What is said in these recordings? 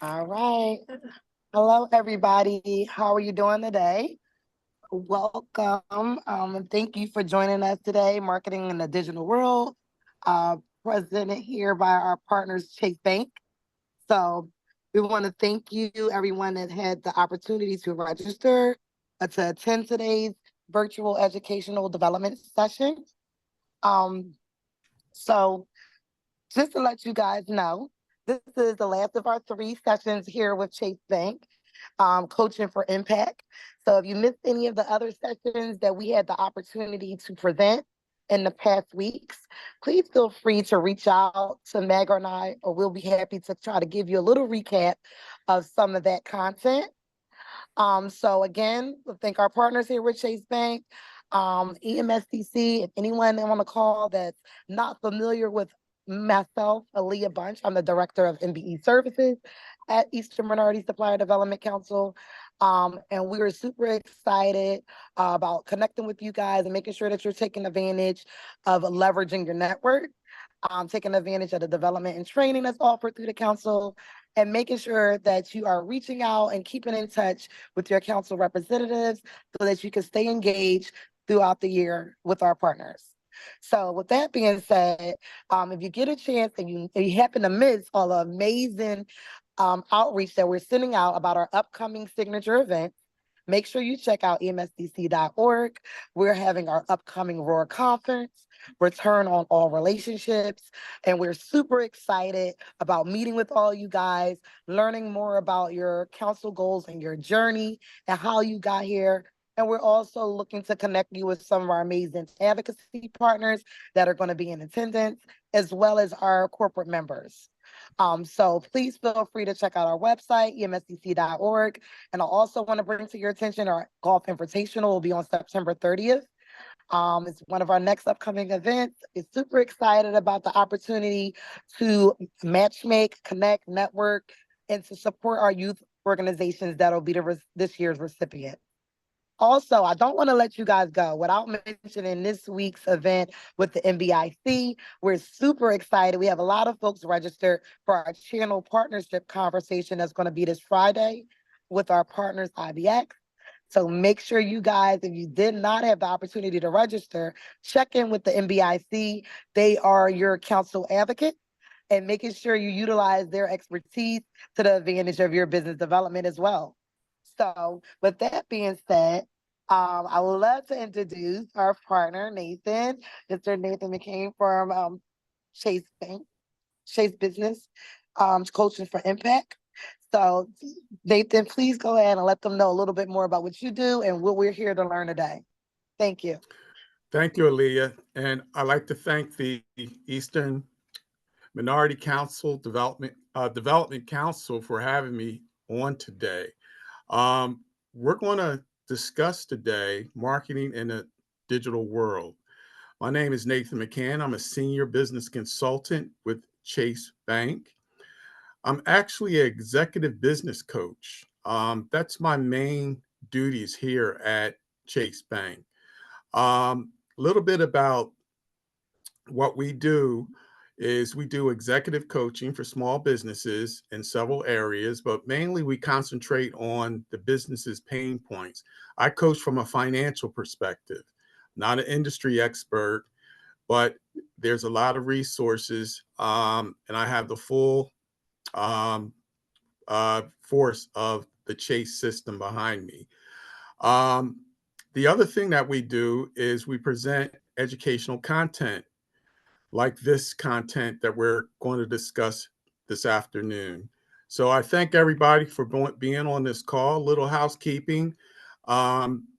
All right. Hello, everybody. How are you doing today? Welcome. And thank you for joining us today, Marketing in the Digital World, presented here by our partners, Chase Bank. So we want to thank you, everyone that had the opportunity to register to attend today's virtual educational development session. Um, so just to let you guys know, this is the last of our three sessions here with Chase Bank, Coaching for Impact. So if you missed any of the other sessions that we had the opportunity to present in the past weeks, please feel free to reach out to Meg or I, or we'll be happy to try to give you a little recap of some of that content. So again, we thank our partners here with Chase Bank, EMSDC, and anyone on the call that's not familiar with myself, Aaliyah Bunch. I'm the Director of MBE Services at Eastern Minority Supplier Development Council. And we are super excited about connecting with you guys and making sure that you're taking advantage of leveraging your network, taking advantage of the development and training that's offered through the council, and making sure that you are reaching out and keeping in touch with your council representatives so that you can stay engaged throughout the year with our partners. So with that being said, if you get a chance and you happen to miss all the amazing outreach that we're sending out about our upcoming signature event, make sure you check out emsdc.org. We're having our upcoming ROAR conference, Return on All Relationships, and we're super excited about meeting with all you guys, learning more about your council goals and your journey and how you got here. And we're also looking to connect you with some of our amazing advocacy partners that are going to be in attendance, as well as our corporate members. So please feel free to check out our website, emsdc.org. And I also want to bring to your attention our Golf Invitational will be on September 30th. It's one of our next upcoming events. It's super excited about the opportunity to matchmake, connect, network, and to support our youth organizations that'll be this year's recipient. Also, I don't want to let you guys go without mentioning this week's event with the NBIC. We're super excited. We have a lot of folks registered for our channel partnership conversation that's going to be this Friday with our partners, IBX. So make sure you guys, if you did not have the opportunity to register, check in with the NBIC. They are your council advocate, and making sure you utilize their expertise to the advantage of your business development as well. So with that being said, I would love to introduce our partner, Nathan, Mr. Nathan McCain from Chase Bank, Chase Business, Coaching for Impact. So Nathan, please go ahead and let them know a little bit more about what you do and what we're here to learn today. Thank you. Thank you, Aaliyah. And I'd like to thank the Eastern Minority Council Development Council for having me on today. We're going to discuss today marketing in a digital world. My name is Nathan McCann. I'm a senior business consultant with Chase Bank. I'm actually an executive business coach. That's my main duties here at Chase Bank. A little bit about what we do is we do executive coaching for small businesses in several areas, but mainly we concentrate on the business's pain points. I coach from a financial perspective, not an industry expert, but there's a lot of resources, and I have the full force of the Chase system behind me. The other thing that we do is we present educational content like this content that we're going to discuss this afternoon. So I thank everybody for being on this call. Little housekeeping.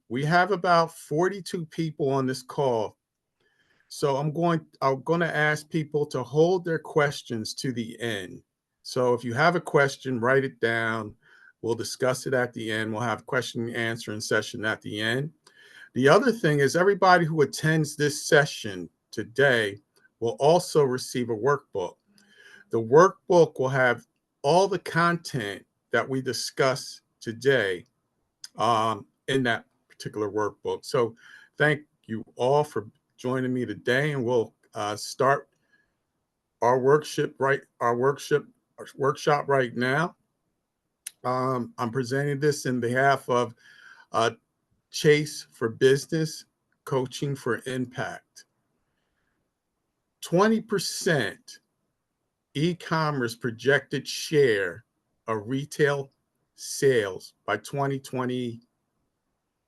We have about 42 people on this call. So I'm going to ask people to hold their questions to the end. So if you have a question, write it down. We'll discuss it at the end. We'll have question and answering session at the end. The other thing is everybody who attends this session today will also receive a workbook. The workbook will have all the content that we discuss today in that particular workbook. So thank you all for joining me today, and we'll start our workshop right now. I'm presenting this in behalf of uh, Chase for Business, Coaching for Impact. 20% e-commerce projected share of retail sales by 2020,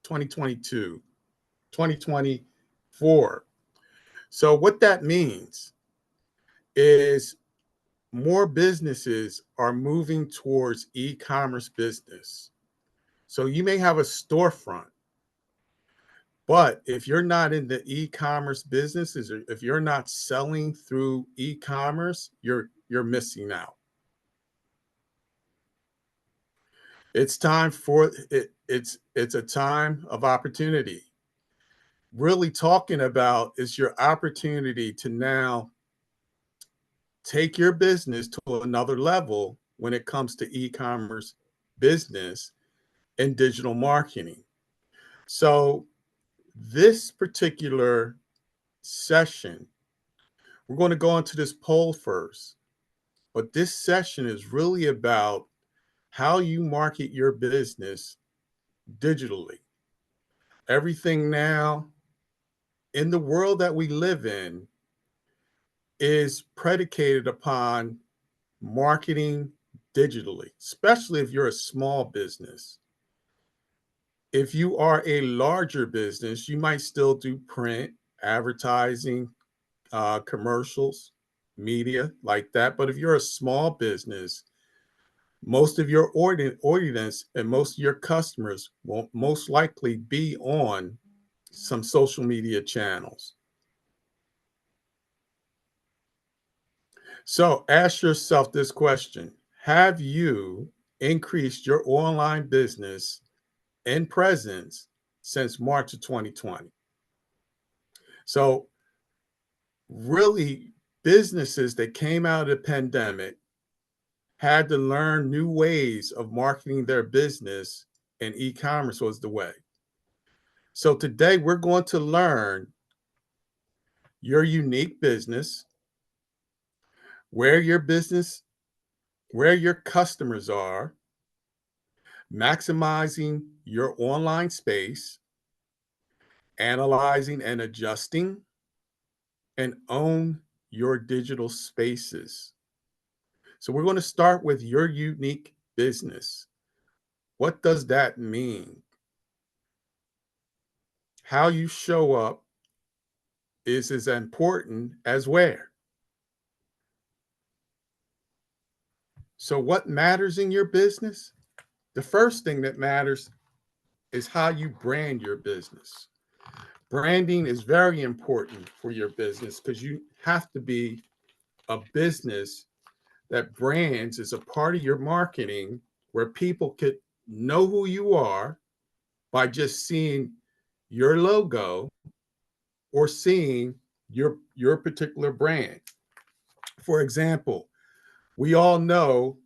2022, 2024. So what that means is more businesses are moving towards e-commerce business. So you may have a storefront, but if you're not in the e-commerce businesses, or if you're not selling through e-commerce, you're missing out. It's time for it. It's a time of opportunity. Really talking about is your opportunity to now take your business to another level when it comes to e-commerce business and digital marketing. So this particular session, we're going to go into this poll first, but this session is really about how you market your business digitally. Everything now in the world that we live in is predicated upon marketing digitally, especially if you're a small business. If you are a larger business, you might still do print, advertising, commercials, media like that. But if you're a small business, most of your audience and most of your customers will most likely be on some social media channels. So ask yourself this question: have you increased your online business and presence since March of 2020? So really, businesses that came out of the pandemic had to learn new ways of marketing their business, and e-commerce was the way. So today we're going to learn your unique business, where your business, where your customers are, maximizing your online space, analyzing and adjusting, and own your digital spaces. So we're going to start with your unique business. What does that mean? How you show up is as important as where. So what matters in your business? The first thing that matters is how you brand your business. Branding is very important for your business because you have to be a business that brands is a part of your marketing where people could know who you are by just seeing your logo or seeing your particular brand. For example, we all know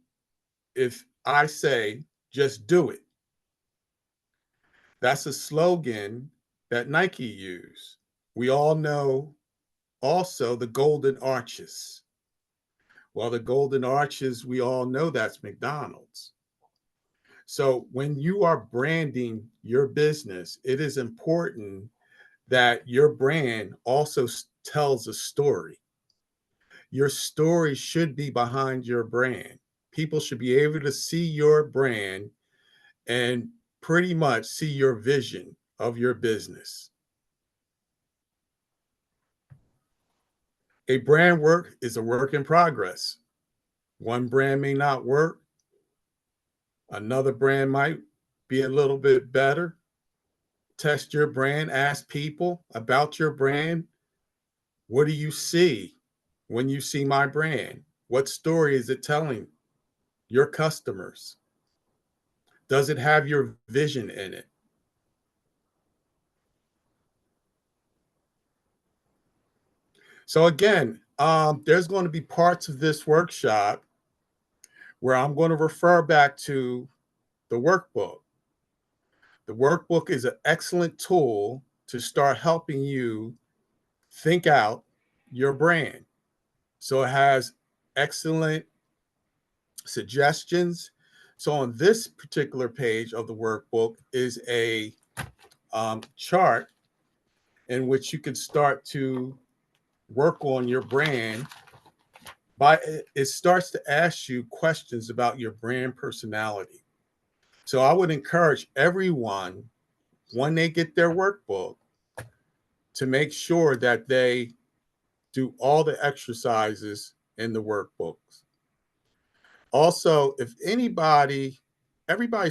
if I say just do it, that's a slogan that Nike used. We all know also the golden arches. Well, the golden arches, we all know that's McDonald's. So when you are branding your business, it is important that your brand also tells a story. Your story should be behind your brand. People should be able to see your brand and pretty much see your vision of your business. A brand work is a work in progress. One brand may not work. Another brand might be a little bit better. Test your brand, ask people about your brand. What do you see when you see my brand? What story is it telling your customers? Does it have your vision in it? So again, there's going to be parts of this workshop where I'm going to refer back to the workbook. The workbook is an excellent tool to start helping you think out your brand. So it has excellent suggestions So on this particular page of the workbook is a chart in which you can start to work on your brand. It starts to ask you questions about your brand personality. So I would encourage everyone, when they get their workbook, to make sure that they do all the exercises in the workbooks. Also, if everybody's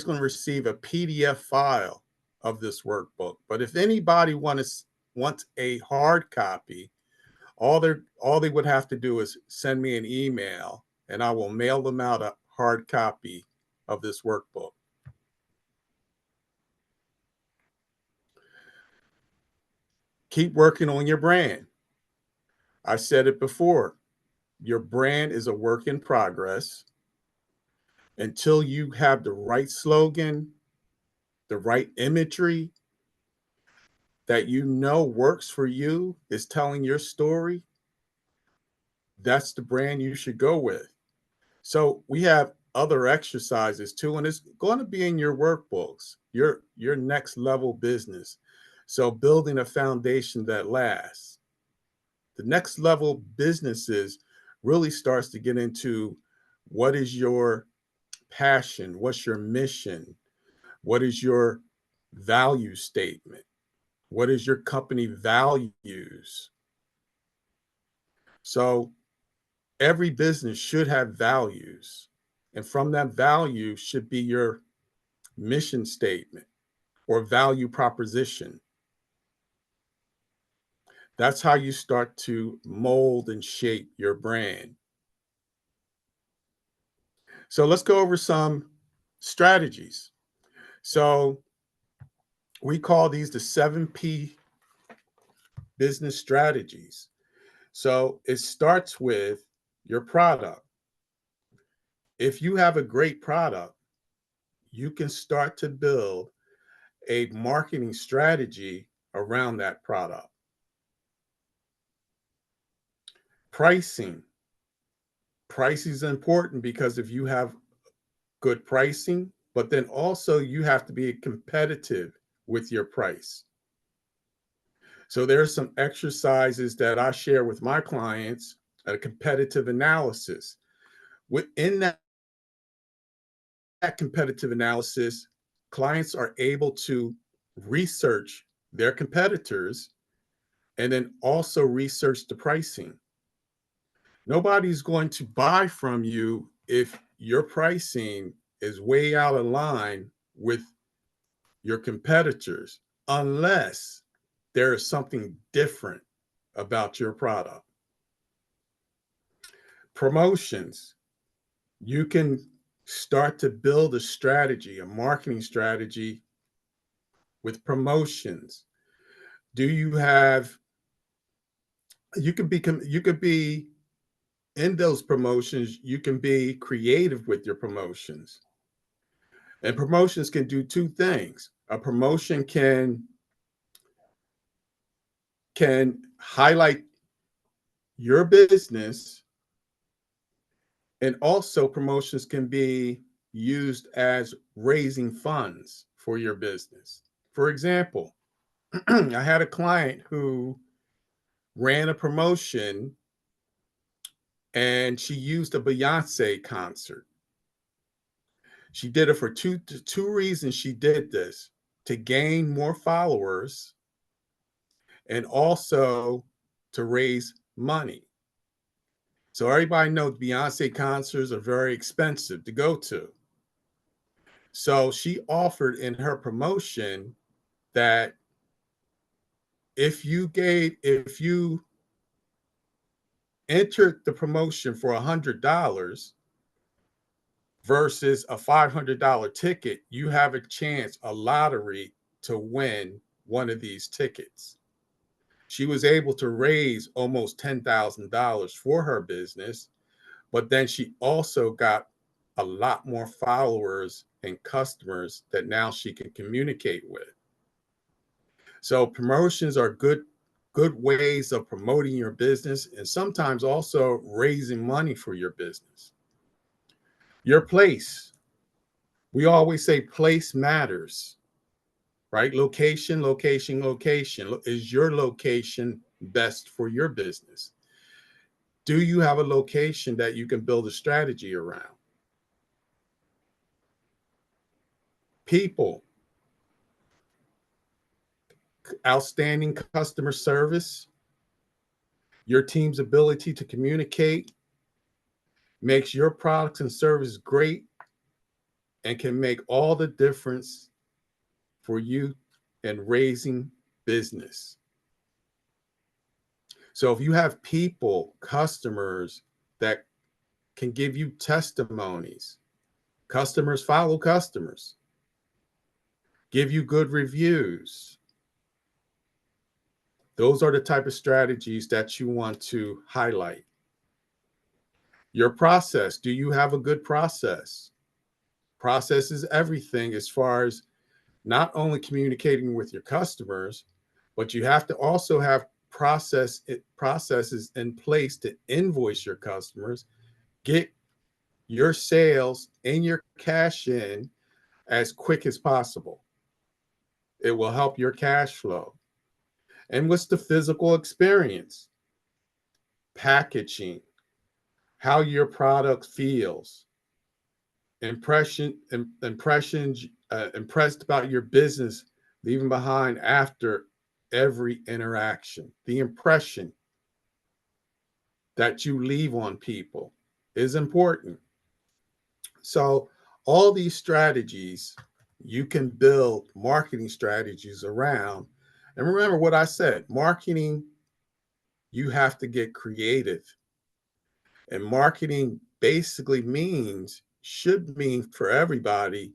going to receive a PDF file of this workbook, but if anybody wants a hard copy, all they would have to do is send me an email and I will mail them out a hard copy of this workbook. Keep working on your brand. I said it before, your brand is a work in progress. Until you have the right slogan, the right imagery that you know works for you, is telling your story, that's the brand you should go with. So we have other exercises too, and it's going to be in your workbooks, your next level business. So building a foundation that lasts. The next level businesses really starts to get into what is your passion, what's your mission, what is your value statement, what is your company values. So every business should have values. And from that value should be your mission statement or value proposition. That's how you start to mold and shape your brand. So let's go over some strategies. So we call these the 7P business strategies. So it starts with your product. If you have a great product, you can start to build a marketing strategy around that product. Pricing. Pricing is important because if you have good pricing, but then also you have to be competitive with your price. So there's some exercises that I share with my clients, a competitive analysis. Within that competitive analysis, clients are able to research their competitors and then also research the pricing. Nobody's going to buy from you if your pricing is way out of line with your competitors, unless there is something different about your product. Promotions. You can start to build a strategy, a marketing strategy with promotions. Do you have, you could be in those promotions, you can be creative with your promotions. And promotions can do two things. A promotion can highlight your business, and also promotions can be used as raising funds for your business. For example, I had a client who ran a promotion and she used a Beyonce concert. She did it for two reasons. She did this: to gain more followers and also to raise money. So everybody knows Beyonce concerts are very expensive to go to. So she offered in her promotion that if you entered the promotion for $100 versus a $500 ticket, you have a chance, a lottery, to win one of these tickets. She was able to raise almost $10,000 for her business, but then she also got a lot more followers and customers that now she can communicate with. So promotions are good ways of promoting your business and sometimes also raising money for your business. Your place. We always say place matters, right? Location, location, location. Is your location best for your business? Do you have a location that you can build a strategy around? People, outstanding customer service, your team's ability to communicate makes your products and service great and can make all the difference for you in raising business. So if you have people, customers that can give you testimonies, customers follow customers, give you good reviews. Those are the type of strategies that you want to highlight. Your process. Do you have a good process? Process is everything as far as not only communicating with your customers, but you have to also have processes in place to invoice your customers, get your sales and your cash in as quick as possible. It will help your cash flow. And what's the physical experience? Packaging, how your product feels, impressions, impressed about your business, leaving behind after every interaction. The impression that you leave on people is important. So, all these strategies you can build marketing strategies around. And remember what I said, marketing, you have to get creative. And marketing basically should mean for everybody,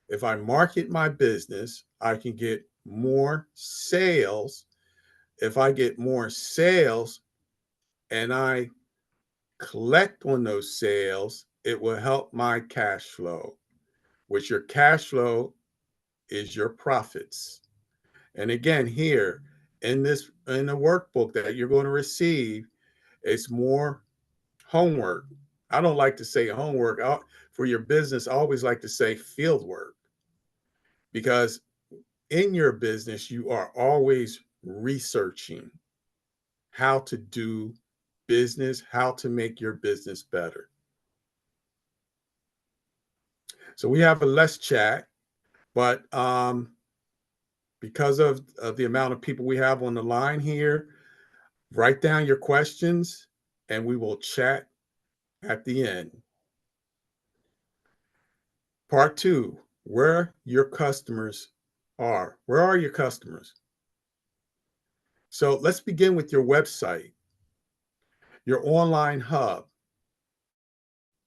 if I market my business, I can get more sales. If I get more sales and I collect on those sales, it will help my cash flow, which your cash flow is your profits. And again, here in the workbook that you're going to receive, it's more homework. I don't like to say homework for your business. I always like to say field work, because in your business, you are always researching how to do business, how to make your business better. So we have a less chat, but because of the amount of people we have on the line here, write down your questions and we will chat at the end. Part two, where your customers are. Where are your customers? So let's begin with your website, your online hub,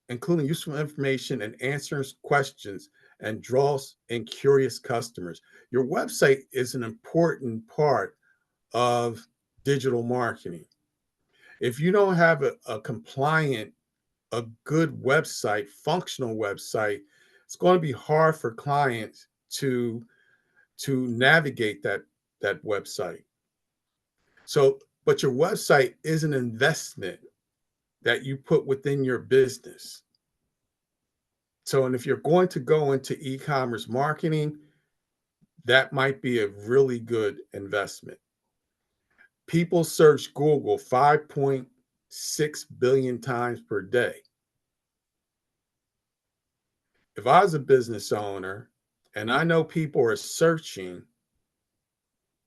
including useful information and answers questions and draws in curious customers. Your website is an important part of digital marketing. If you don't have a compliant, a good website, functional website, it's going to be hard for clients to navigate that website. So, but your website is an investment that you put within your business. So, and if you're going to go into e-commerce marketing, that might be a really good investment. People search Google 5.6 billion times per day. If I was a business owner and I know people are searching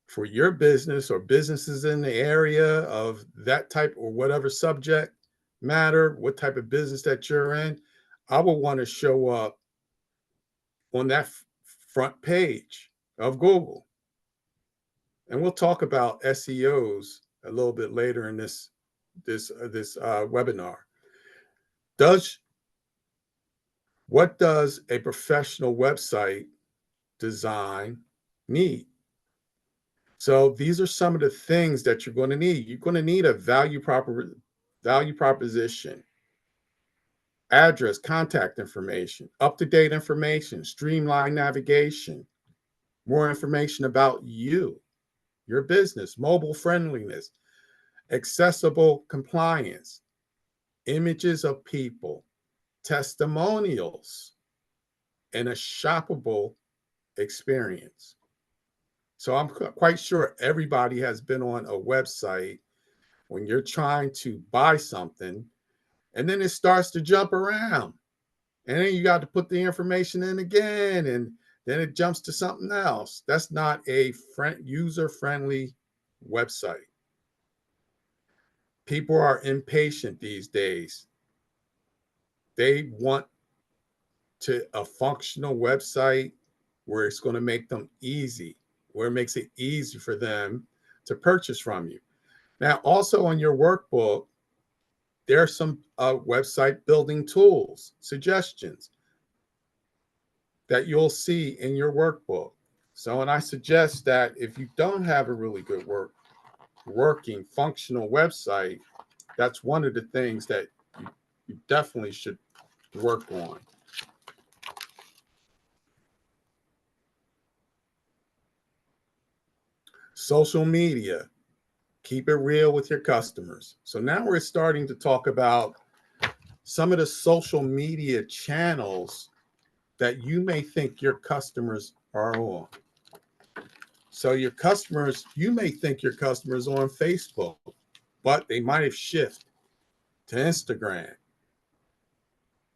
for your business or businesses in the area of that type or whatever subject matter, what type of business that you're in, I will want to show up on that front page of Google. And we'll talk about SEOs a little bit later in this webinar. What does a professional website design need? So these are some of the things that you're going to need. You're going to need a value proposition, address, contact information, up-to-date information, streamlined navigation, more information about you, your business, mobile friendliness, accessible compliance, images of people, testimonials, and a shoppable experience. So I'm quite sure everybody has been on a website when you're trying to buy something and then it starts to jump around. And then you got to put the information in again and then it jumps to something else. That's not a user-friendly website. People are impatient these days. They want a functional website where it's going to make them easy, where it makes it easy for them to purchase from you. Now, also on your workbook, there are some website building tools, suggestions that you'll see in your workbook. So, and I suggest that if you don't have a really good working, functional website, that's one of the things that you definitely should work on. Social media, keep it real with your customers. So now we're starting to talk about some of the social media channels that you may think your customers are on. So you may think your customers are on Facebook, but they might have shifted to Instagram.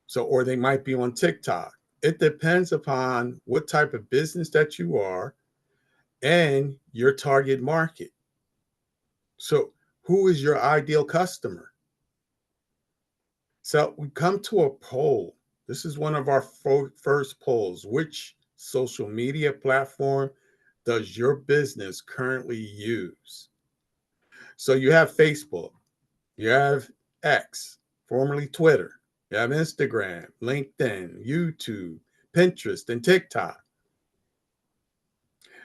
So, or they might be on TikTok. It depends upon what type of business that you are and your target market. So, who is your ideal customer? So, we come to a poll. This is one of our first polls. Which social media platform does your business currently use? So, you have Facebook, you have X, formerly Twitter, you have Instagram, LinkedIn, YouTube, Pinterest, and TikTok.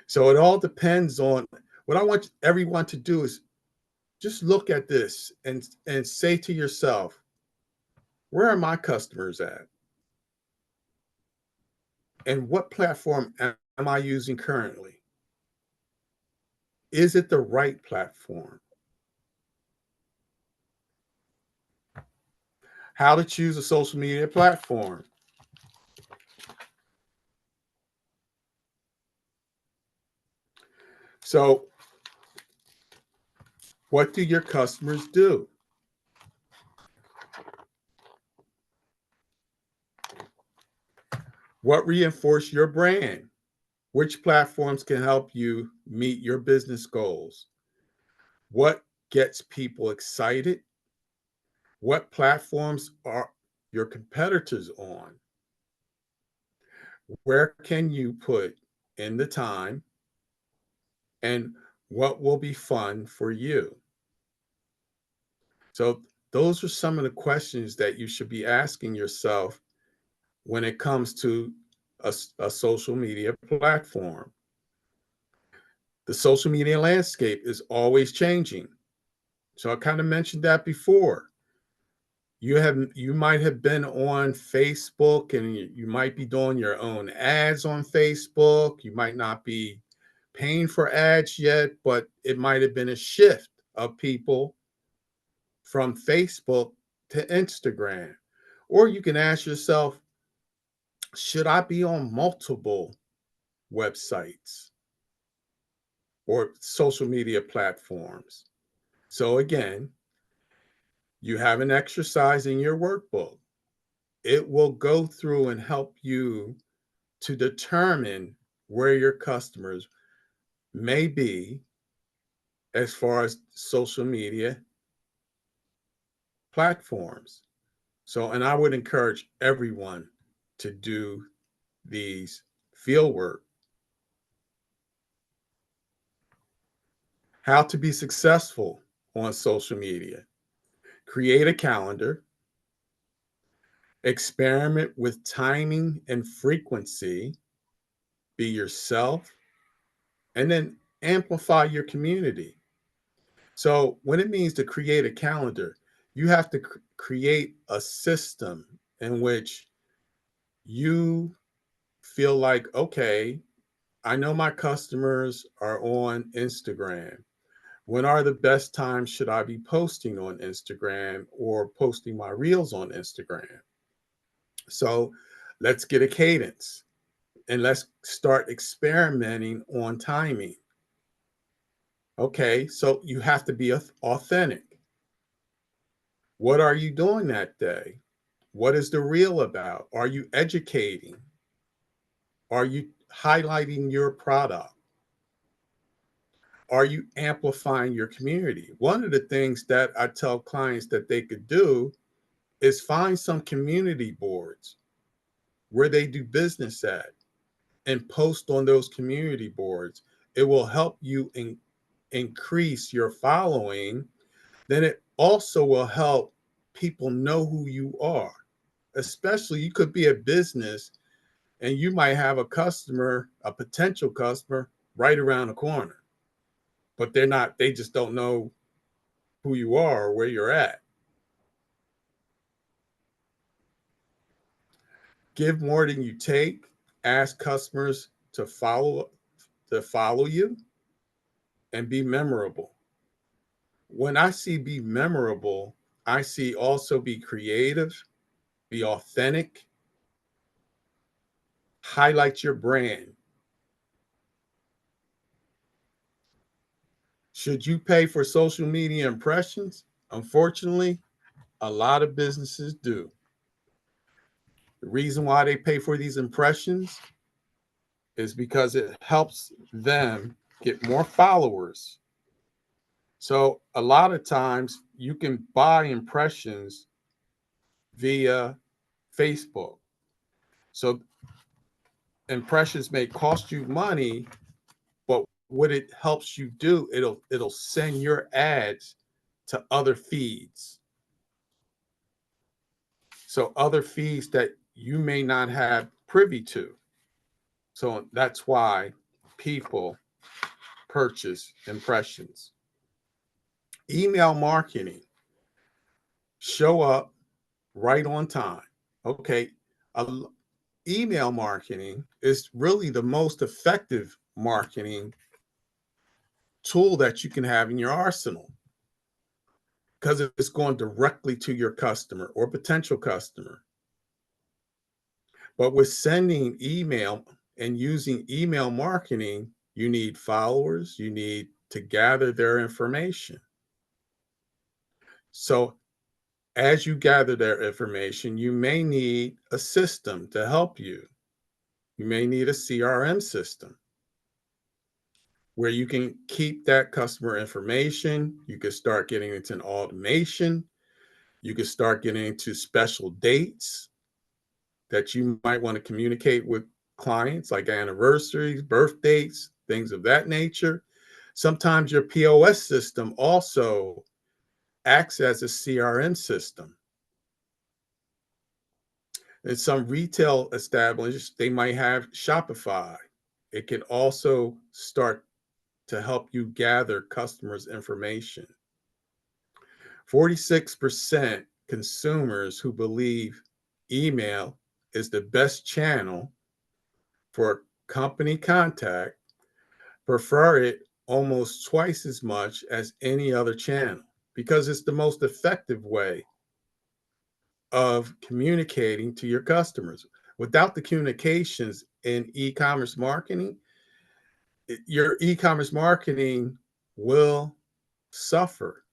So it all depends on what I want everyone to do is just look at this and say to yourself, where are my customers at? And what platform am I using currently? Is it the right platform? How to choose a social media platform. So, what do your customers do? What reinforce your brand? Which platforms can help you meet your business goals? What gets people excited? What platforms are your competitors on? Where can you put in the time? And what will be fun for you? So, those are some of the questions that you should be asking yourself when it comes to a social media platform. The social media landscape is always changing. So, I kind of mentioned that before. You might have been on Facebook and you might be doing your own ads on Facebook. You might not be paying for ads yet, but it might have been a shift of people from Facebook to Instagram. Or you can ask yourself, should I be on multiple websites or social media platforms? So again, you have an exercise in your workbook. It will go through and help you to determine where your customers may be as far as social media platforms. So, and I would encourage everyone to do these field work. How to be successful on social media. Create a calendar, experiment with timing and frequency, be yourself, and then amplify your community. So, when it means to create a calendar, you have to create a system in which you feel like, okay, I know my customers are on Instagram. When are the best times should I be posting on Instagram or posting my reels on Instagram? So, Let's get a cadence and let's start experimenting on timing. Okay, so you have to be authentic. What are you doing that day? What is the reel about? Are you educating? Are you highlighting your product? Are you amplifying your community? One of the things that I tell clients that they could do is find some community boards where they do business at and post on those community boards. It will help you increase your following. Then it also will help people know who you are. Especially, you could be a business and you might have a customer, a potential customer, right around the corner, but they just don't know who you are or where you're at. Give more than you take. Ask customers to follow you and be memorable. When I see be memorable, I see also be creative, be authentic, highlight your brand. Should you pay for social media impressions? Unfortunately, a lot of businesses do. The reason why they pay for these impressions is because it helps them get more followers. So a lot of times you can buy impressions via Facebook. So impressions may cost you money, but what it helps you do, it'll send your ads to other feeds. So other feeds that you may not have privy to. So that's why people purchase impressions. Email marketing, show up right on time. Okay, email marketing is really the most effective marketing tool that you can have in your arsenal because it's going directly to your customer or potential customer. But with sending email and using email marketing, you need followers, you need to gather their information. So as you gather their information, you may need a system to help you. You may need a CRM system where you can keep that customer information. You can start getting into an automation. You can start getting into special dates that you might want to communicate with clients, like anniversaries, birth dates, things of that nature. Sometimes your POS system also acts as a CRM system. In some retail establishments, they might have Shopify. It can also start to help you gather customers' information. 46% consumers who believe email is the best channel for company contact prefer it almost twice as much as any other channel because it's the most effective way of communicating to your customers. Without the communications in e-commerce marketing, your e-commerce marketing will suffer.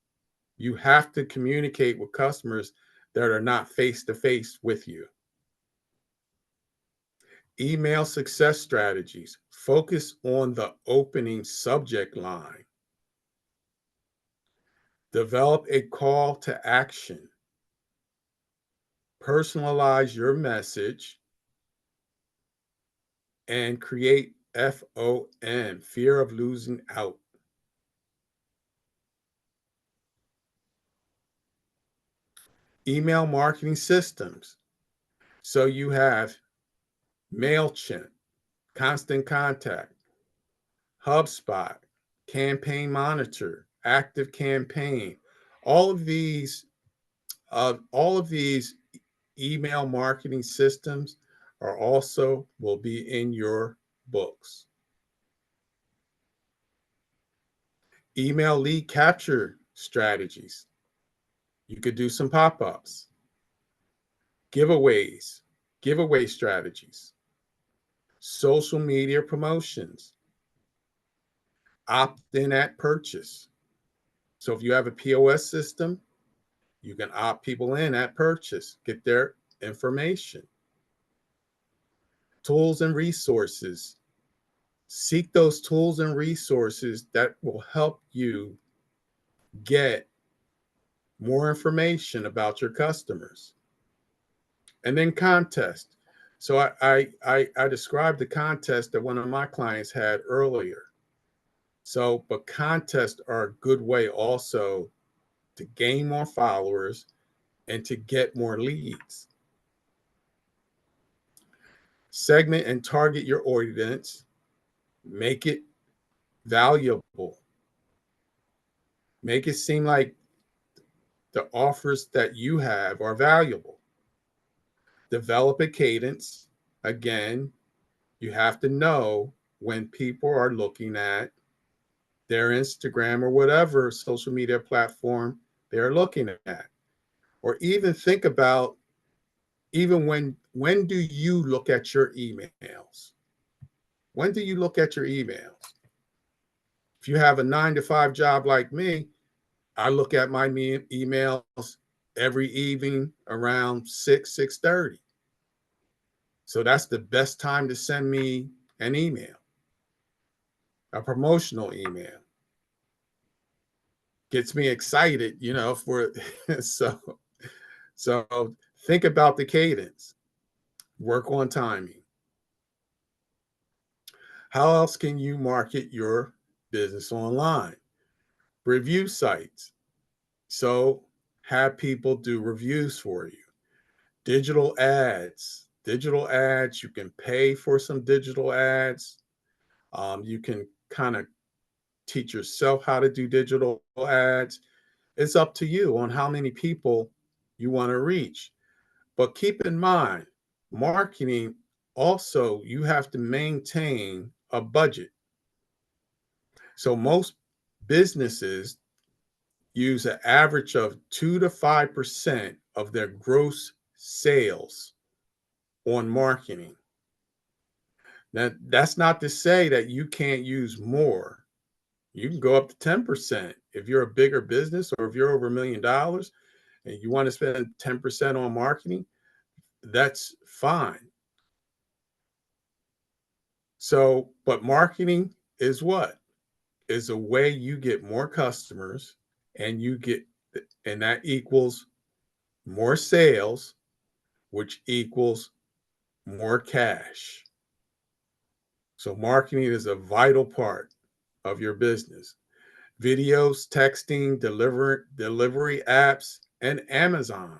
You have to communicate with customers that are not face to face with you. Email success strategies. Focus on the opening subject line. Develop a call to action. Personalize your message and create FOM, fear of losing out. Email marketing systems. So you have MailChimp, Constant Contact, HubSpot, Campaign Monitor, Active Campaign. All of these, all of these email marketing systems are also will be in your books. Email lead capture strategies. You could do some pop-ups, giveaways, giveaway strategies, social media promotions, opt-in at purchase. So if you have a POS system, you can opt people in at purchase, get their information. Tools and resources. Seek those tools and resources that will help you get more information about your customers. And then contest. So I described the contest that one of my clients had earlier. So, but contests are a good way also to gain more followers and to get more leads. Segment and target your audience, make it valuable, make it seem like the offers that you have are valuable. Develop a cadence. Again, you have to know when people are looking at their Instagram or whatever social media platform they're looking at. Or even think about, even when do you look at your emails? When do you look at your emails? If you have a 9 to 5 job like me, I look at my emails every evening around 6:30. So that's the best time to send me an email, a promotional email. Gets me excited, for so think about the cadence. Work on timing. How else can you market your business online? Review sites. So have people do reviews for you. Digital ads. Digital ads, you can pay for some digital ads. You can kind of teach yourself how to do digital ads. It's up to you on how many people you want to reach. But keep in mind, marketing also, you have to maintain a budget. So most businesses use an average of 2 to 5% of their gross sales on marketing. Now, that's not to say that you can't use more. You can go up to 10%. If you're a bigger business or if you're over $1 million and you want to spend 10% on marketing, that's fine. So, but marketing is what? Is a way you get more customers and and that equals more sales, which equals more cash. So marketing is a vital part of your business. Videos, texting, delivery apps, and Amazon.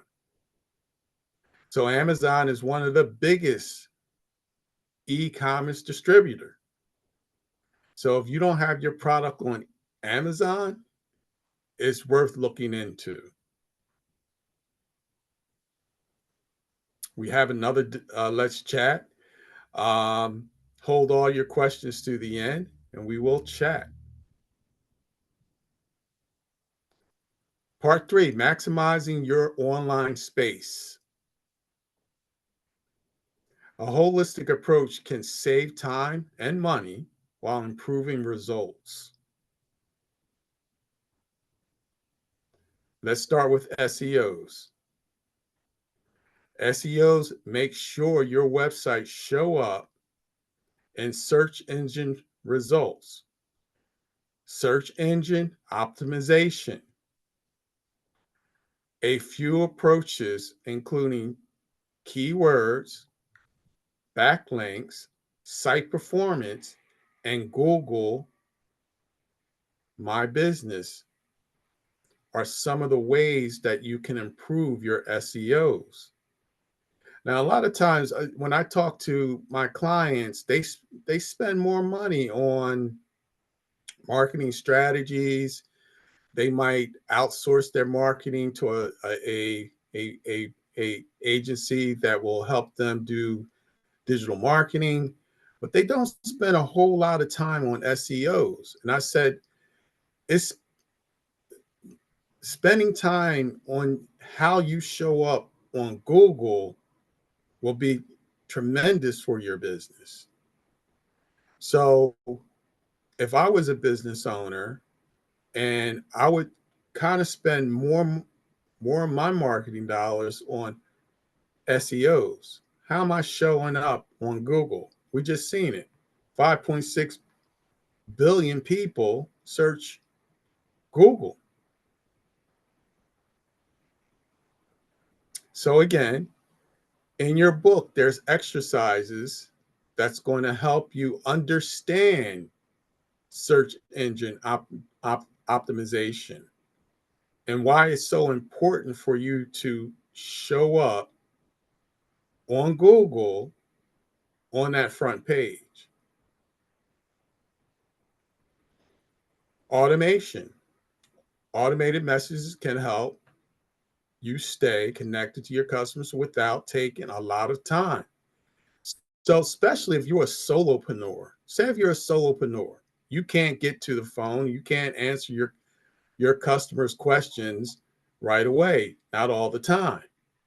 So Amazon is one of the biggest e-commerce distributor. So if you don't have your product on Amazon, it's worth looking into. We have another Let's Chat. Hold all your questions to the end and we will chat. Part 3, maximizing your online space. A holistic approach can save time and money while improving results. Let's start with SEOs. SEOs make sure your website show up in search engine results. Search engine optimization. A few approaches, including keywords, backlinks, site performance, and Google My Business, are some of the ways that you can improve your SEOs. Now, a lot of times when I talk to my clients, they spend more money on marketing strategies. They might outsource their marketing to a agency that will help them do digital marketing, but they don't spend a whole lot of time on SEOs. And I said, it's spending time on how you show up on Google will be tremendous for your business. So if I was a business owner and I would kind of spend more of my marketing dollars on SEOs. How am I showing up on Google? We just seen it. 5.6 billion people search Google. So again, in your book, there's exercises that's going to help you understand search engine optimization and why it's so important for you to show up on Google on that front page. Automation. Automated messages can help you stay connected to your customers without taking a lot of time. So, especially if you're a solopreneur, say if you're a solopreneur, you can't get to the phone, you can't answer your customers' questions right away, not all the time.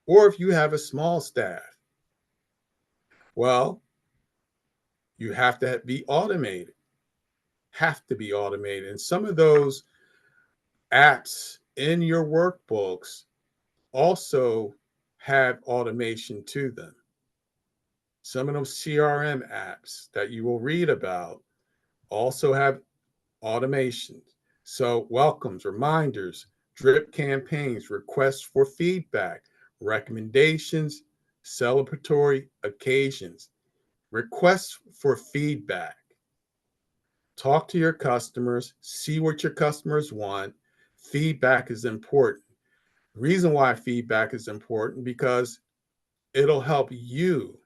Or if you have a small staff, well, you have to be automated, have to be automated. And some of those apps in your workbooks also have automation to them. Some of those CRM apps that you will read about also have automations. So, welcomes, reminders, drip campaigns, requests for feedback, recommendations, celebratory occasions, requests for feedback. Talk to your customers, see what your customers want. Feedback is important. The reason why feedback is important because it'll help you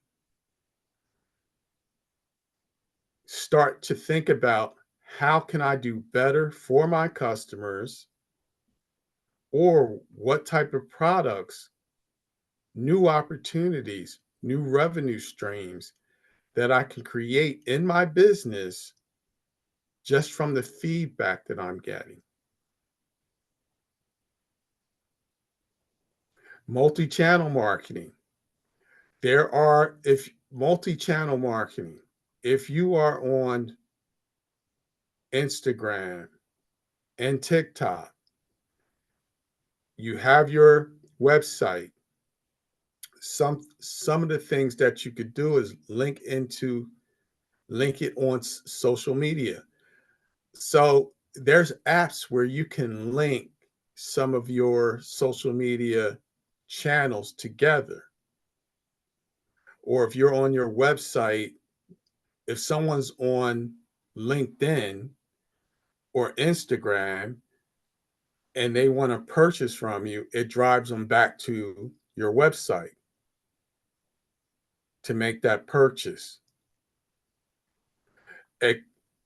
start to think about how can I do better for my customers, or what type of products, new opportunities, new revenue streams that I can create in my business just from the feedback that I'm getting. Multi-channel marketing. If multi-channel marketing, if you are on Instagram and TikTok, you have your website. Some of the things that you could do is link it on social media. So there's apps where you can link some of your social media channels together. Or if you're on your website, if someone's on LinkedIn or Instagram and they want to purchase from you, it drives them back to your website to make that purchase.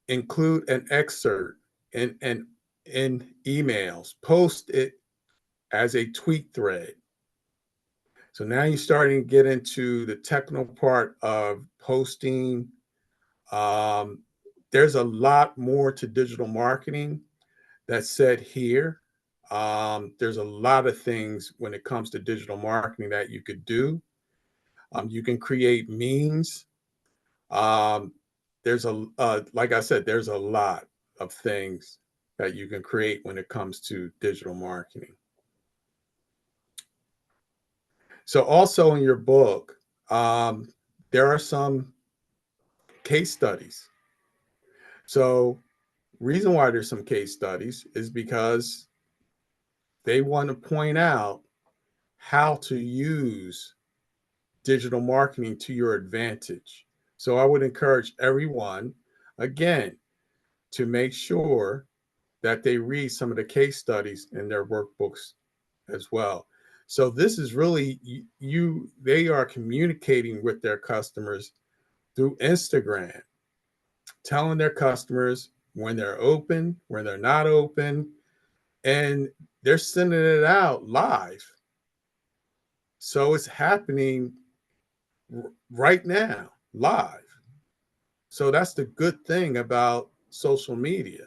Include an excerpt in emails, post it as a tweet thread. So now you're starting to get into the technical part of posting. There's a lot more to digital marketing that's said here. There's a lot of things when it comes to digital marketing that you could do. You can create memes. Um, like I said, there's a lot of things that you can create when it comes to digital marketing. So also in your book, there are some case studies. So reason why there's some case studies is because they want to point out how to use digital marketing to your advantage. So I would encourage everyone, again, to make sure that they read some of the case studies in their workbooks as well. So this is really they are communicating with their customers through Instagram, telling their customers when they're open, when they're not open, and they're sending it out live. So it's happening right now, live. So that's the good thing about social media.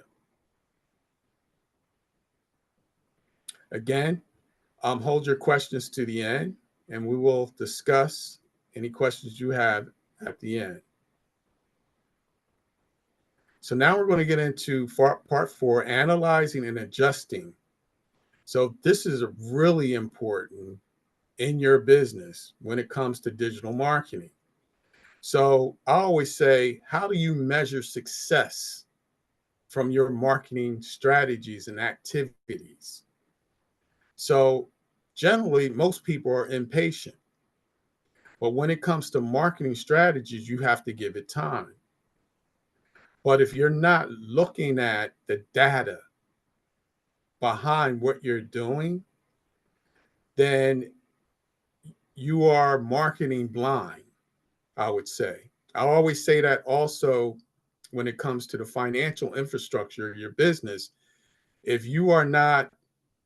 Again, hold your questions to the end and we will discuss any questions you have at the end. So now we're going to get into part 4, analyzing and adjusting. So this is really important in your business when it comes to digital marketing. So I always say, how do you measure success from your marketing strategies and activities? So generally, most people are impatient. But when it comes to marketing strategies, you have to give it time. But if you're not looking at the data behind what you're doing, then you are marketing blind, I would say. I always say that also when it comes to the financial infrastructure of your business. If you are not,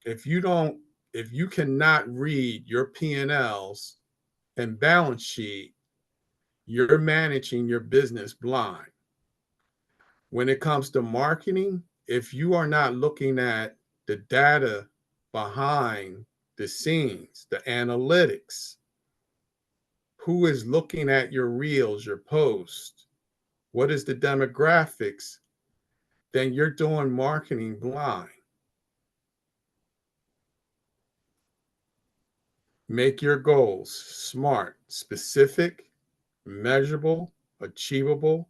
if you don't, if you cannot read your P&Ls and balance sheet, you're managing your business blind. When it comes to marketing, if you are not looking at the data behind the scenes, the analytics, who is looking at your reels, your posts, what is the demographics, then you're doing marketing blind. Make your goals smart, specific, measurable, achievable,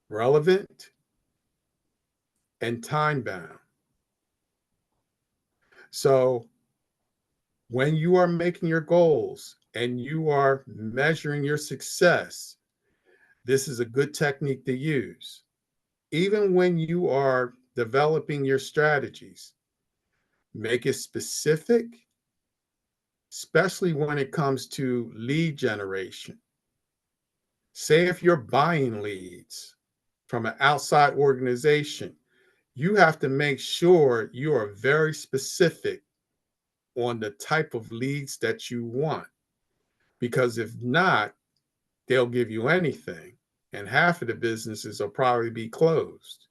relevant, and time bound. So when you are making your goals and you are measuring your success, this is a good technique to use. Even when you are developing your strategies, make it specific, especially when it comes to lead generation. Say if you're buying leads from an outside organization, you have to make sure you are very specific on the type of leads that you want. Because if not, they'll give you anything, and half of the businesses will probably be closed.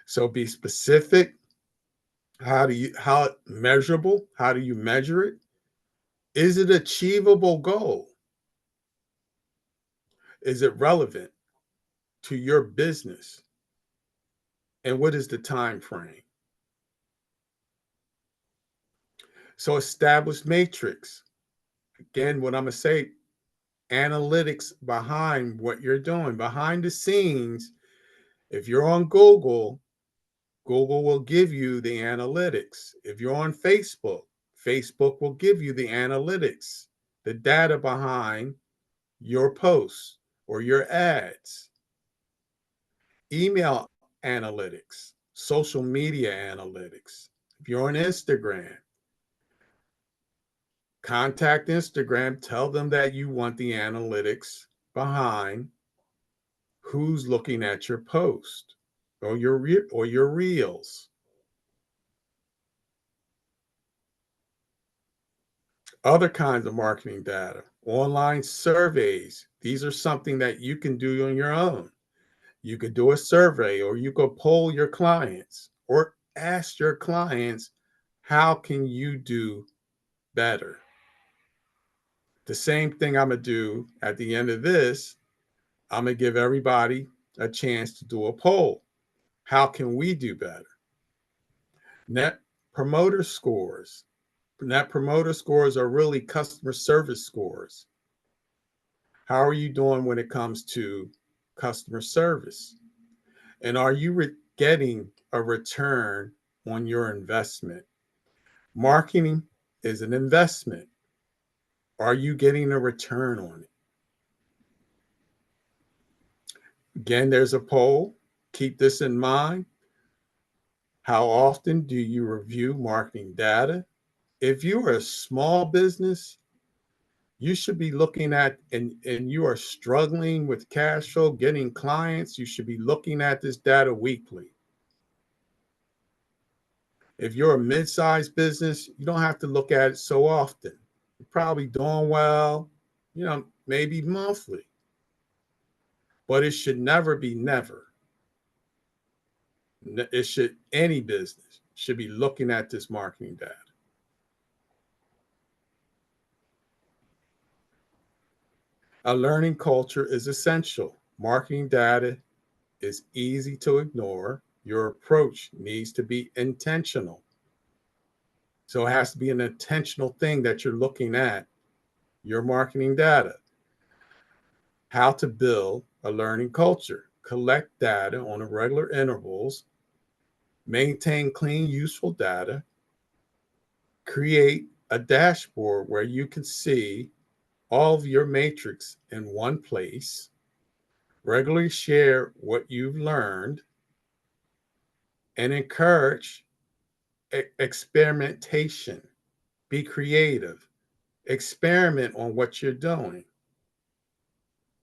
So be specific. How measurable? How do you measure it? Is it achievable goal? Is it relevant to your business? And what is the time frame? So establish matrix. Again, what I'm going to say, analytics behind what you're doing, behind the scenes. If you're on Google, Google will give you the analytics. If you're on Facebook, Facebook will give you the analytics, the data behind your posts or your ads. Email analytics, social media analytics. If you're on Instagram, contact Instagram, tell them that you want the analytics behind who's looking at your post or your reels. Other kinds of marketing data, online surveys. These are something that you can do on your own. You could do a survey, or you could poll your clients or ask your clients, how can you do better? The same thing I'm going to do at the end of this, I'm going to give everybody a chance to do a poll. How can we do better? Net promoter scores. Net promoter scores are really customer service scores. How are you doing when it comes to customer service? And are you getting a return on your investment? Marketing is an investment. Are you getting a return on it? Again, there's a poll. Keep this in mind. How often do you review marketing data? If you are a small business, you should be looking at, and you are struggling with cash flow, getting clients, you should be looking at this data weekly. If you're a mid-sized business, you don't have to look at it so often. You're probably doing well, maybe monthly. But it should never be never. Any business should be looking at this marketing data. A learning culture is essential. Marketing data is easy to ignore. Your approach needs to be intentional. So it has to be an intentional thing that you're looking at your marketing data. How to build a learning culture. Collect data on a regular intervals. Maintain clean, useful data. Create a dashboard where you can see all of your matrix in one place. Regularly share what you've learned and encourage experimentation. Be creative. Experiment on what you're doing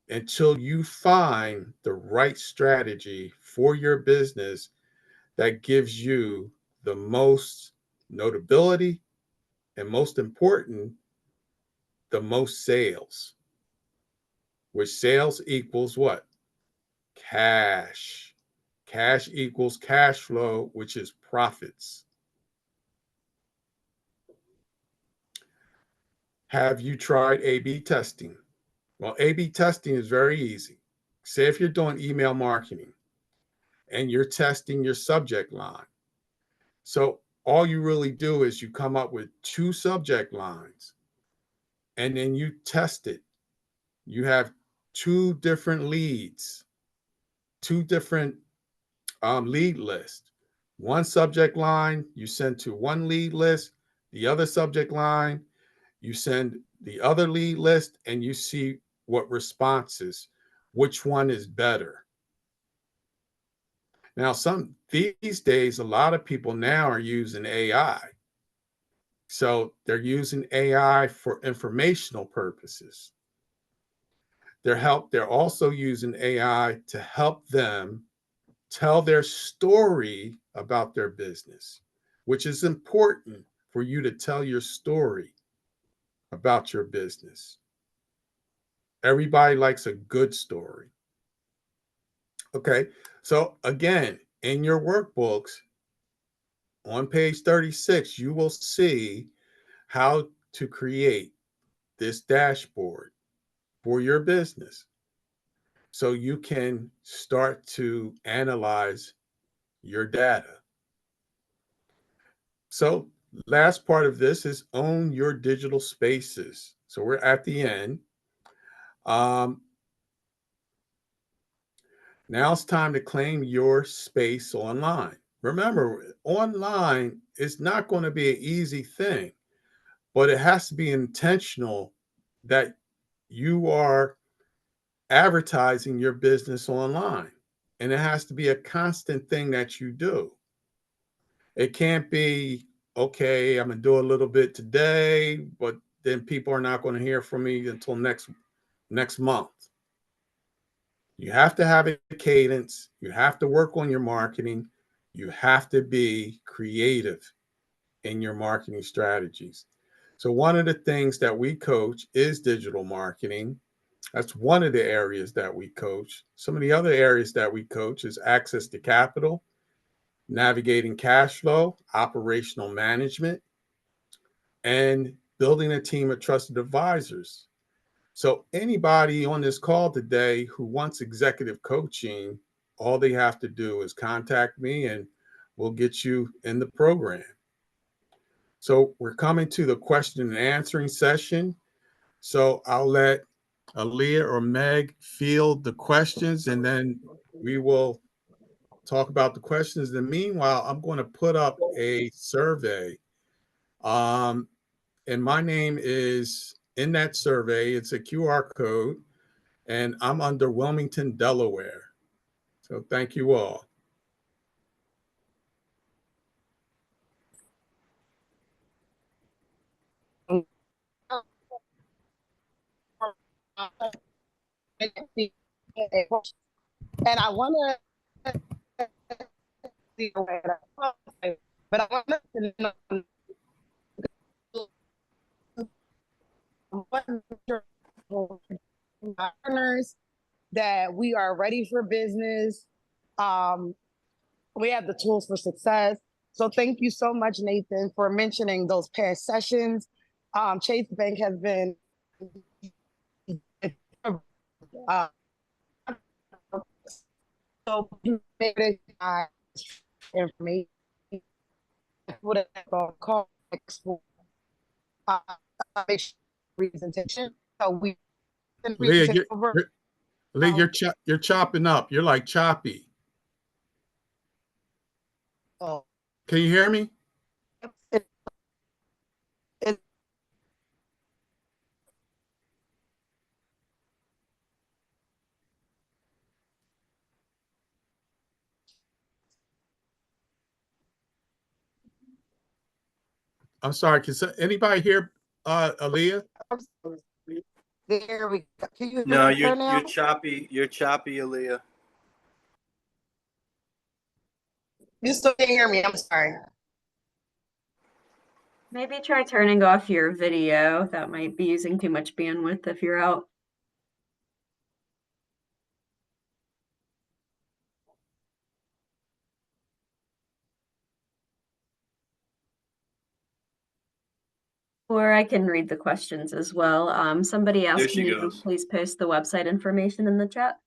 until you find the right strategy for your business that gives you the most notability and, most important, the most sales, which sales equals what? Cash. Cash equals cash flow, which is profits. Have you tried A/B testing? Well, A/B testing is very easy. Say if you're doing email marketing and you're testing your subject line. So all you really do is you come up with two subject lines and then you test it. You have two different leads, two different lead lists. One subject line you send to one lead list, the other subject line you send the other lead list, and you see what responses, which one is better. Now, these days, a lot of people now are using AI. So they're using AI for informational purposes. They're also using AI to help them tell their story about their business, which is important for you to tell your story about your business. Everybody likes a good story. Okay, so again, in your workbooks on page 36, you will see how to create this dashboard for your business so you can start to analyze your data. So, last part of this is own your digital spaces. So, we're at the end. Um, Now it's time to claim your space online. Remember, online is not going to be an easy thing, but it has to be intentional that you are advertising your business online. And it has to be a constant thing that you do. It can't be, okay, I'm going to do a little bit today, but then people are not going to hear from me until next month. You have to have a cadence. You have to work on your marketing. You have to be creative in your marketing strategies. So, one of the things that we coach is digital marketing. That's one of the areas that we coach. Some of the other areas that we coach is access to capital, navigating cash flow, operational management, and building a team of trusted advisors. So, anybody on this call today who wants executive coaching, all they have to do is contact me and we'll get you in the program. So, we're coming to the question and answering session. So, I'll let Aaliyah or Meg field the questions and then we will talk about the questions. And meanwhile, I'm going to put up a survey. Um, and my name is in that survey, it's a QR code. And I'm under Wilmington, Delaware. So thank you all. And I want to see, but I want to know what partners that we are ready for business. We have the tools for success. So thank you so much, Nathan, for mentioning those past sessions. Chase Bank has been Uh, so maybe information would have call uh, presentation. So we can Leah, reach over. Leah, you're chopping up. You're like choppy. Oh, Can you hear me? it, it, I'm sorry. Can anybody hear Aaliyah? there we go. Can you No, hear her you're now? choppy. You're choppy, Aaliyah. You still can't hear me. I'm sorry. Maybe try turning off your video. That might be using too much bandwidth if you're out. Or I can read the questions as well. Somebody There asked she me to goes. please post the website information in the chat.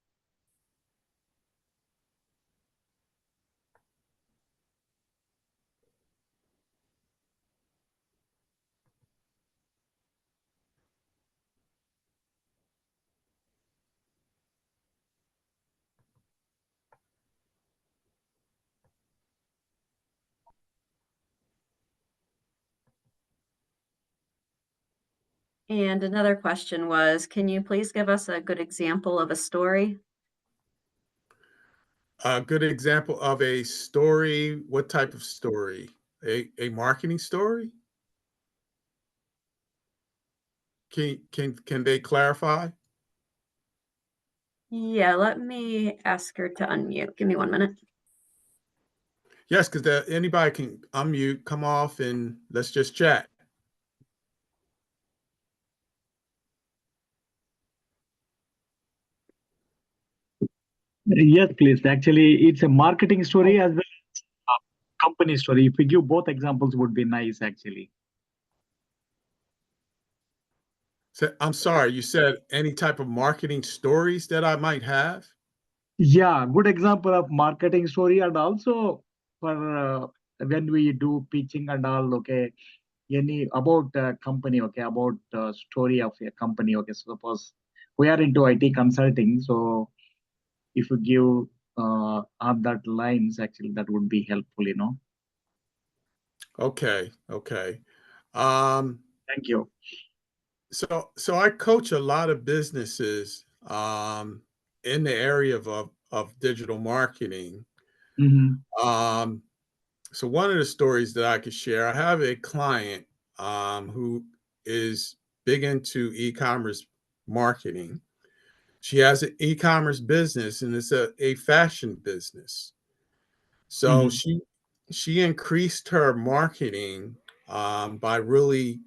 And another question was, can you please give us a good example of a story? A good example of a story. What type of story? A marketing story? Can they clarify? Yeah, let me ask her to unmute. Give me 1 minute. Yes, because anybody can unmute, come off, and let's just chat. Yes, please. Actually, it's a marketing story as well as a company story. If we give both examples, would be nice, actually. So, I'm sorry, you said any type of marketing stories that I might have? Yeah, good example of marketing story, and also for when we do pitching and all. Okay, any about company. Okay, about story of a company. Okay, so suppose we are into IT consulting, so if you give on that lines, actually, that would be helpful. Okay, okay. Um, Thank you. so I coach a lot of businesses in the area of digital marketing. Mm-hmm. Um, so one of the stories that I could share, I have a client who is big into e-commerce marketing. She has an e-commerce business and it's a fashion business. So Mm-hmm. she increased her marketing by really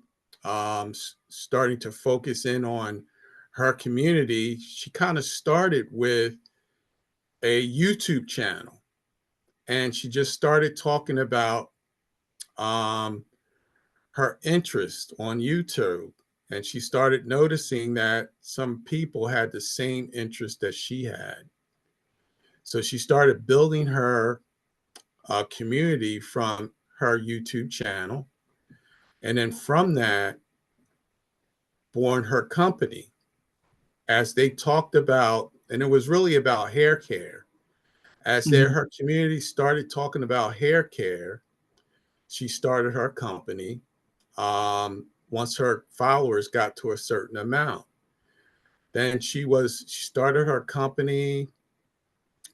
starting to focus in on her community. She kind of started with a YouTube channel, and she just started talking about um, her interest on YouTube. And she started noticing that some people had the same interest that she had. So she started building her community from her YouTube channel. And then from that, born her company as they talked about, and it was really about hair care. As Mm-hmm. her community started talking about hair care, she started her company once her followers got to a certain amount. Then she started her company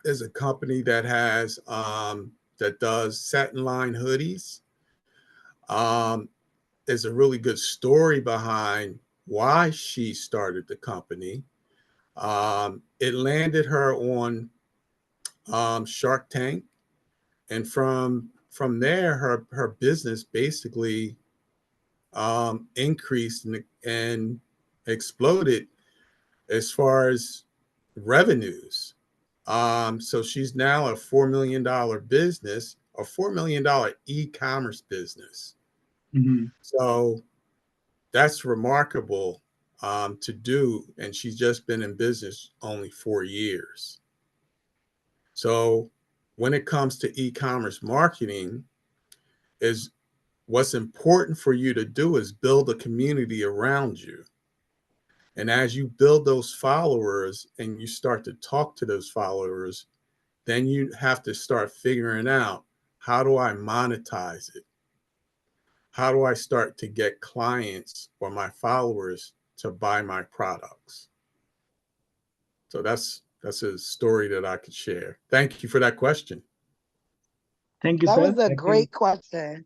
as a company that has that does satin line hoodies. Um, there's a really good story behind why she started the company. It landed her on Shark Tank, and from there, her business basically increased and exploded as far as revenues. So she's now a $4 million business, a $4 million e-commerce business. Mm-hmm. So that's remarkable to do, and she's just been in business only 4 years. So when it comes to e-commerce marketing, is what's important for you to do is build a community around you. And as you build those followers and you start to talk to those followers, then you have to start figuring out, how do I monetize it? How do I start to get clients or my followers to buy my products? So that's a story that I could share. Thank you for that question. Thank you, That sir. was a Thank you. great question.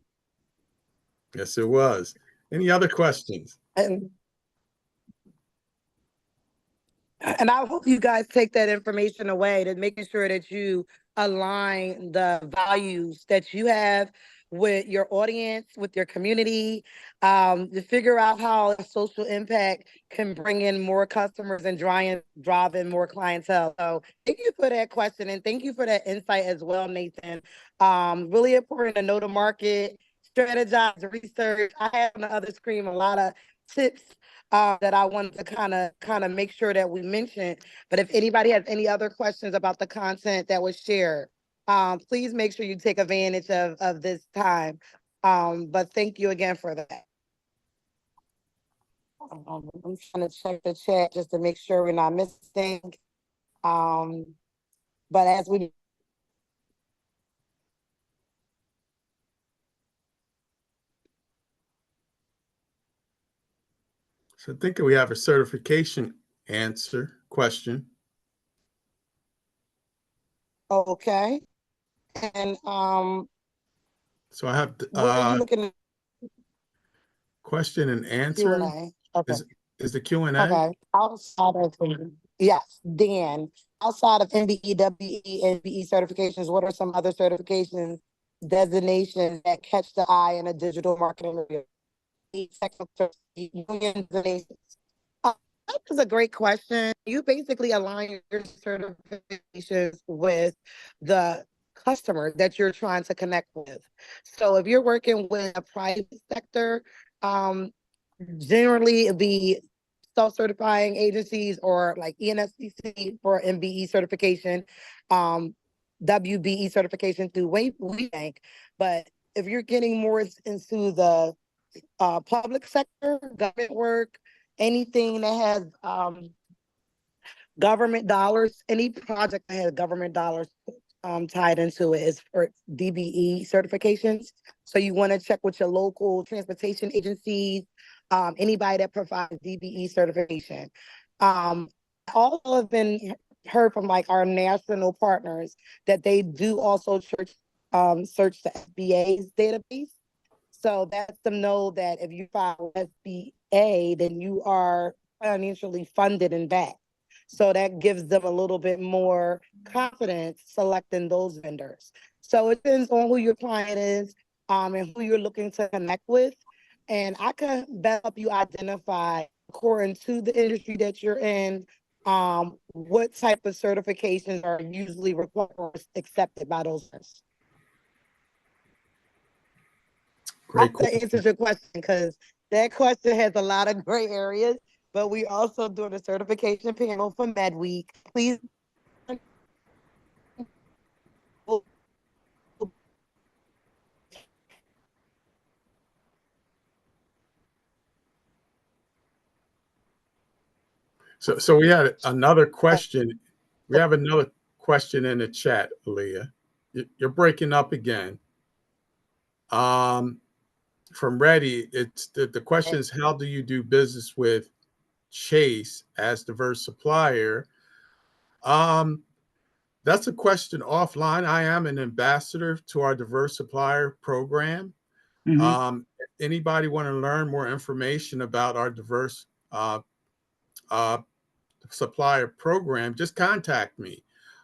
Yes, it was. Any other questions? And I hope you guys take that information away to making sure that you align the values that you have with your audience, with your community, to figure out how social impact can bring in more customers and drive in more clientele. So thank you for that question, and thank you for that insight as well, Nathan. Really important to know the market, strategize, research. I have on the other screen a lot of tips that I wanted to kind of make sure that we mentioned. But if anybody has any other questions about the content that was shared, please make sure you take advantage of this time. But thank you again for that. I'm trying to check the chat just to make sure we're not missing. But as we So I think we have a certification question. okay, and So I have where are you looking at question and answer. Q&A? Okay. Is the Q&A? Okay. Outside of yes, Dan. Outside of MBE, WE, and BE certifications, what are some other certifications, designations that catch the eye in a digital marketing review? Union designations. That is a great question. You basically align your certifications with the customer that you're trying to connect with. So if you're working with a private sector, generally it'd be self-certifying agencies or like ENSCC for MBE certification, WBE certification through WeBank. But if you're getting more into the public sector, government work, anything that has government dollars, any project that has government dollars tied into it is for DBE certifications. So you want to check with your local transportation agencies, anybody that provides DBE certification. All have been heard from like our national partners that they do also search the FBA's database. So that's them know that if you file SBA, then you are financially funded and backed. So that gives them a little bit more confidence selecting those vendors. So it depends on who your client is, and who you're looking to connect with. And I can best help you identify, according to the industry that you're in, what type of certifications are usually required or accepted by those vendors. Great Hope that answers your question, because that question has a lot of gray areas, but we also doing a certification panel for Med Week. Please. So we had another question. We have another question in the chat, Aaliyah. You're breaking up again. From Reddy, it's the question is, how do you do business with Chase as diverse supplier? That's a question offline. I am an ambassador to our diverse supplier program. Anybody want to learn more information about our diverse supplier program, just contact me.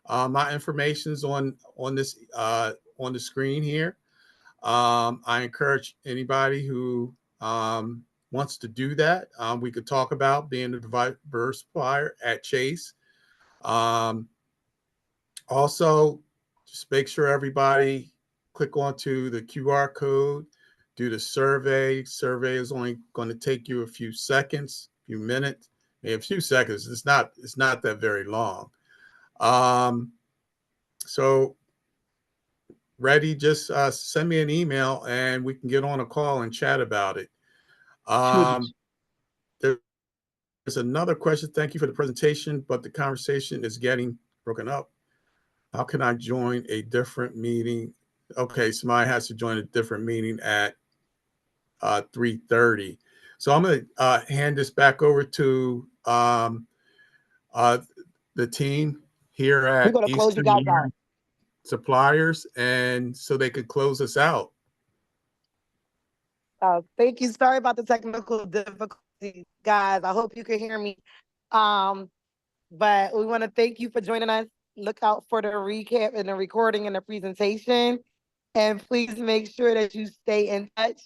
My information is on this on the screen here. I encourage anybody who wants to do that. We could talk about being a diverse supplier at Chase. Also, just make sure everybody click onto the QR code, do the survey. Survey is only going to take you a few seconds. If few minutes, maybe a few seconds. It's not that very long. So ready, just send me an email and we can get on a call and chat about it. Sure. There's another question. Thank you for the presentation, but the conversation is getting broken up. How can I join a different meeting? Okay, somebody has to join a different meeting at 3:30. So I'm going to hand this back over to the team here We're at gonna close you Eastern guys out. Suppliers, and so they could close us out. Thank you. Sorry about the technical difficulties, guys. I hope you can hear me. But we want to thank you for joining us. Look out for the recap and the recording and the presentation. And please make sure that you stay in touch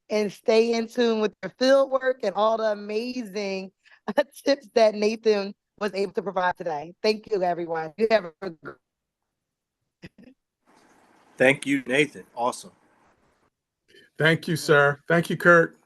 and stay in tune with your field work and all the amazing tips that Nathan was able to provide today. Thank you, everyone. You have a Thank you, Nathan. Awesome. Thank you, sir. Thank you, Kurt.